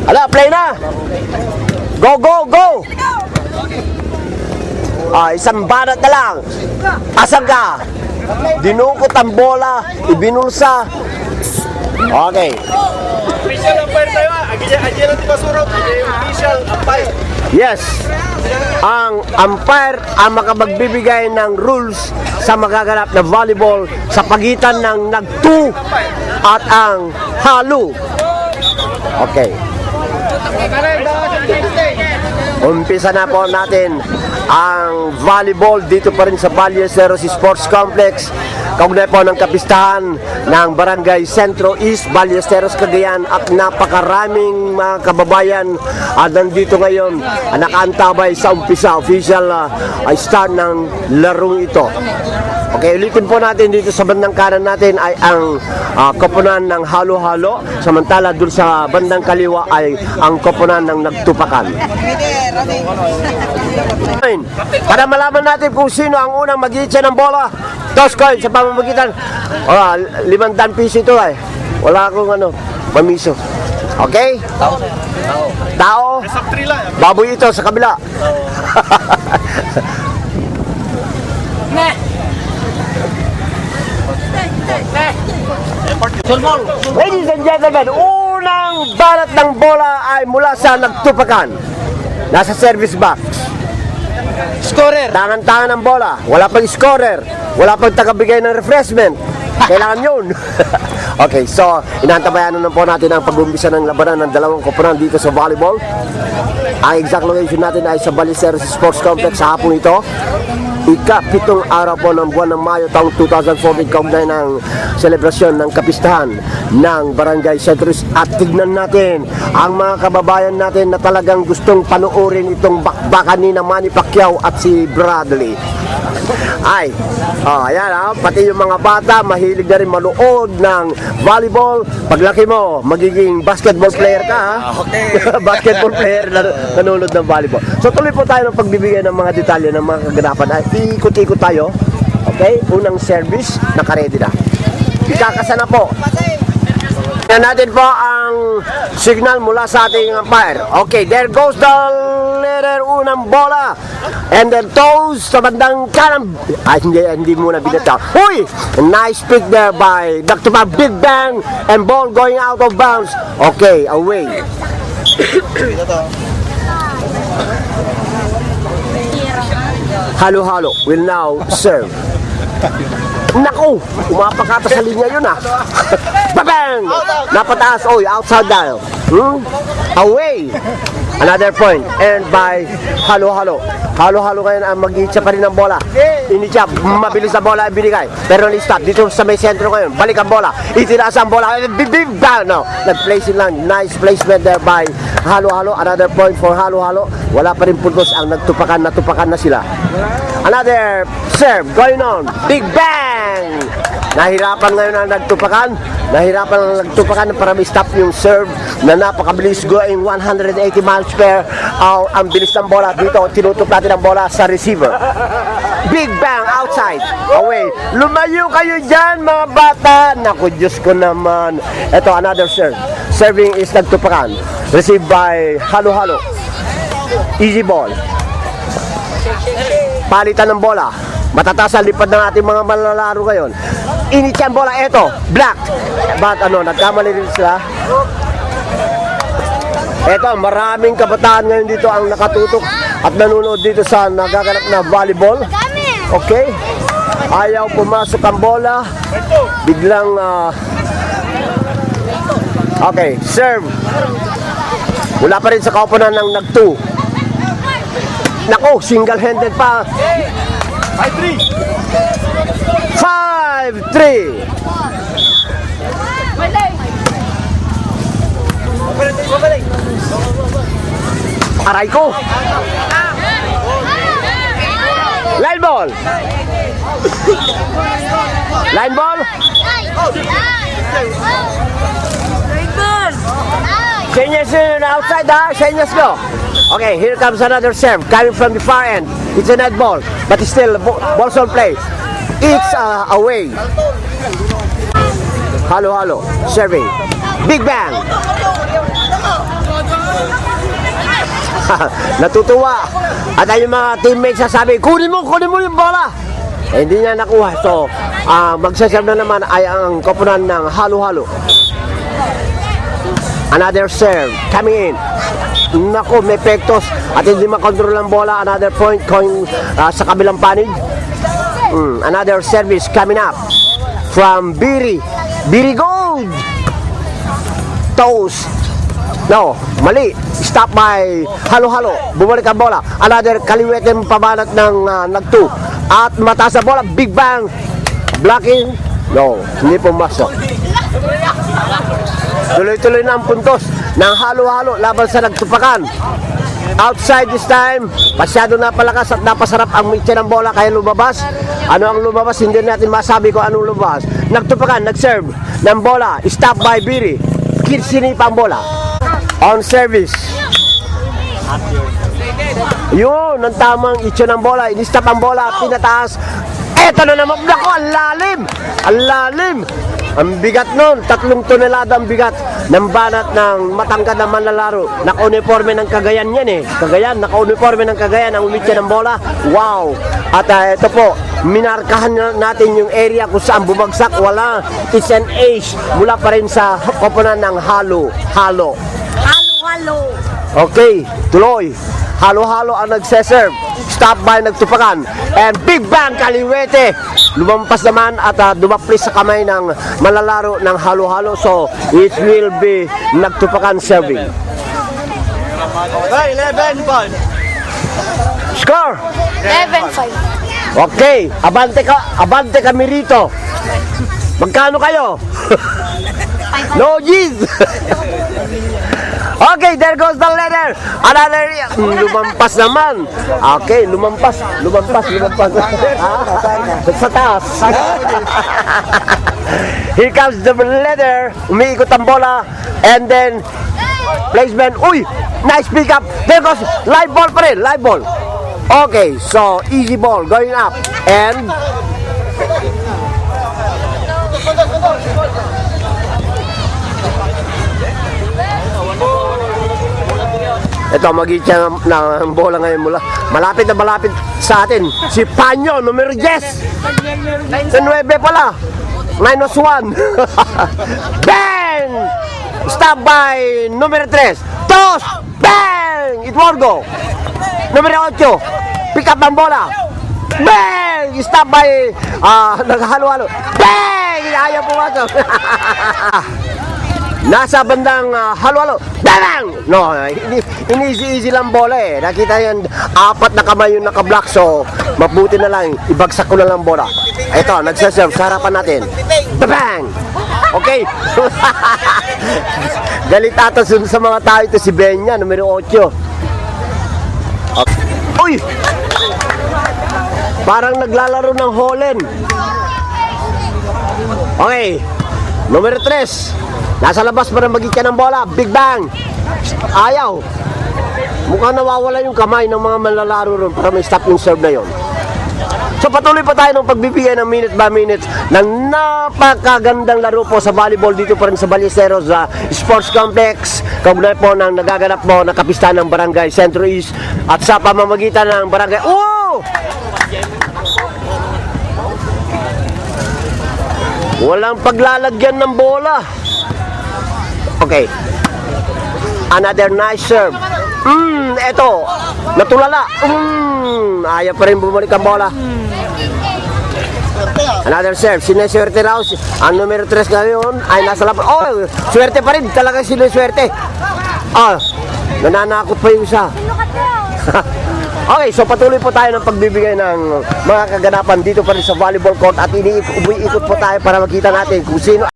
Ala, play na. Go, go, go. Isang banat na lang. Asan ka? Dinukot ang bola, ibinulsa. Okay. Official umpire tayo ah. Agiya natin masurot. Official umpire. Yes. Ang umpire ang makapagbibigay ng rules sa magaganap na volleyball sa pagitan ng nag-2 at ang halo. Okay. Umpisa na po natin ang volleyball dito pa rin sa Ballesteros Sports Complex. Kaugnay po ng kapistahan ng Barangay Centro East, Ballesteros, Cagayan, at napakaraming mga kababayan nandito ngayon nakaantabay sa umpisa, official start ng larong ito. Okay, ulitin po natin dito sa bandang kanan natin ay ang koponan ng halo-halo, samantala dun sa bandang kaliwa ay ang koponan ng nagtupakan. Para malaman natin kung sino ang unang mag-iitsa ng bola, toss coin sa pamamagitan. 500 piso ito ay. Wala akong mamiso. Okay? Tao. Baboy ito sa kabila. Ladies and gentlemen, unang balat ng bola ay mula sa nagtupakan. Nasa service box. Scorer. Tangan-tangan ng bola. Wala pang scorer. Wala pang tagabigay ng refreshment. Kailangan yun. Okay, so inaantabayan na po natin ang pag-umpisa ng labanan ng dalawang koponan dito sa volleyball. Ang exact location natin ay sa Ballesteros Sports Complex sa hapon ito. Ika-7 araw po ng buwan ng Mayo taong 2014, kaugnay ng selebrasyon ng kapistahan ng Barangay Centro East. At tignan natin ang mga kababayan natin na talagang gustong panoorin itong bakbakan ni Manny Pacquiao at si Bradley. Ayan, pati yung mga bata mahilig na rin manood ng volleyball. Paglaki mo, magiging basketball player ka, ha? Okay. Basketball player na nanonood ng volleyball. So tuloy po tayo ng pagbibigay ng mga detalye ng mga kaganapan. Ikot-ikot tayo. Okay? Unang service, naka-ready na. Ikakasa na po. Tingnan natin po ang signal mula sa ating umpire. Okay, there goes the letter unang bola. And then toes sa bandang kanan. Hindi muna binata. Uy! Nice pick there by Dr. Big Bang. And ball going out of bounds. Okay, away. Halo-halo will now serve. Naku! Umapakata sa linya yun Babang! Napataas. Outside dial. Away! Another point. And by halo-halo. Halo-halo ngayon ang mag-iitsa pa rin ng bola. Initsa, mabilis na bola ang binigay. Pero ni-stop. Dito sa may sentro ngayon. Balik ang bola. Itinaas ang bola. Big bang! No. Nag-placing lang. Nice placement there by halo-halo. Another point for halo-halo. Wala pa rin puntos ang natupakan na sila. Another serve going on. Big bang! Nahirapan ngayon ang nagtupakan. Nahirapan ang nagtupakan para ma-stop yung serve na napakabilis, going 180 miles per hour. Ang bilis ng bola dito. Tinutup natin ang bola sa receiver. Big bang outside. Away. Lumayo kayo dyan, mga bata. Naku, Diyos ko naman. Ito, another serve. Serving is nagtupakan. Received by halo-halo. Easy ball. Palitan ng bola. Matataas ang lipad ng ating mga malalaro ngayon. Initsa ang bola. Eto, blocked. But nagkamali rin sila. Eto, maraming kabataan ngayon dito ang nakatutok at nanonood dito sa nagaganap na volleyball. Okay. Ayaw pumasok ang bola. Biglang okay, serve. Wala pa rin sa kaupunan ng nag-2. Nako, single-handed pa. 5-3. 5-3. Aray ko. Line ball. Line ball. Senyas outside, Senyas go. Okay, here comes another serve coming from the far end. It's a net ball, but it's still ball's on play. It's away. Halo-halo, serving. Big bang. Natutuwa. At ay yung mga teammates sasabi, kunin mo yung bola. Eh, hindi niya nakuha. So, magsaserve na naman ay ang koponan ng halo-halo. Another serve coming in. Nako, may pektos at hindi makontrol ang bola. Another point going sa kabilang panig. Another service coming up from Biri. Biri Gold. Toast. No, mali. Stop by halo-halo. Bumalik ang bola. Another kaliwete pabanat ng nagtu. At mataas ang bola. Big bang. Blocking. No, hindi pumasok. Tuloy-tuloy na ang puntos ng halo-halo laban sa nagtupakan. Outside this time, masyado napalakas at napasarap ang mitya ng bola kaya lumabas. Ano ang lumabas? Hindi natin masabi kung anong lumabas. Nagtupakan, nag-serve ng bola. Stop by Biri. Sinipa ang bola. On service. Yun, ang tamang ityo ng bola. Ini-stop ang bola, pinataas. Eto na naman. Naku, ang lalim. Ang lalim. Ang bigat nun, 3 tonelada ang bigat ng banat ng matangkad na manlalaro. Naka-uniforme ng Cagayan yan eh. Cagayan, naka-uniforme ng Cagayan ang umitya ng bola. Wow! At ito po, minarkahan natin yung area kung saan bumagsak. Wala, it's an ace mula pa rin sa koponan ng halo-halo. Halo-halo. Okay, tuloy. Halo-halo ang nagseserve. Stop by nagtupakan. And Big Bang kaliwete. Lumampas naman at dumaplis sa kamay ng malalaro ng halo-halo. So, it will be nagtupakan serving. 11-5. Score! 11-5. Okay, abante kami rito. Magkano kayo? No G's. Okay, there goes the letter. Another, lumampas naman. Okay, lumampas. Sa taas. Here comes the letter. Umiikot ang bola. And then, placement. Uy, nice pick up. There goes, live ball pa rin, live ball. Okay, so easy ball going up. And, ito, mag-itya ng bola ngayon mula. Malapit na malapit sa atin. Si Panyo, numero 10. Sa 9 pala. -1. Bang! Stop by numero 3. Toss! Bang! It won't go. Numero 8. Pick up ang bola. Bang! Stop by naghalo-halo. Bang! Ayaw pumasok. Nasa bandang halo-halo. Bang! No, easy lang bola eh. Nakita yan, 4 na kamay yung naka-block. So, mabuti na lang, ibagsak ko na lang bola. Ito, nagsaserve sa harapan natin. Bang! Okay. Galit ata sa mga tao ito si Benya, numero 8. Okay. Uy! Parang naglalaro ng Holland. Okay. Numero 3. Nasa labas para magiging ng bola. Big Bang. Ayaw. Mukhang nawawala yung kamay ng mga manlalaro ron para may stop yung serve na yon. So patuloy pa tayo ng pagbibigay ng minute by minute ng napakagandang laro po sa volleyball dito pa rin sa Ballesteros Sports Complex. Kaugnay po ng nagaganap po na kapistahan ng Barangay Centro East at sa pamamagitan ng Barangay... Oh! Walang paglalagyan ng bola. Okay. Another nice serve. Eto. Natulala. Ayaw pa rin bumalik ang bola. Another serve. Sineswerte raw. Ang numero 3 ngayon ay nasa laban. Oh, swerte pa rin. Talagang sineswerte. Nananakot pa yung isa. Okay, so patuloy po tayo ng pagbibigay ng mga kaganapan dito pa rin sa volleyball court at umiikot po tayo para makita natin kung sino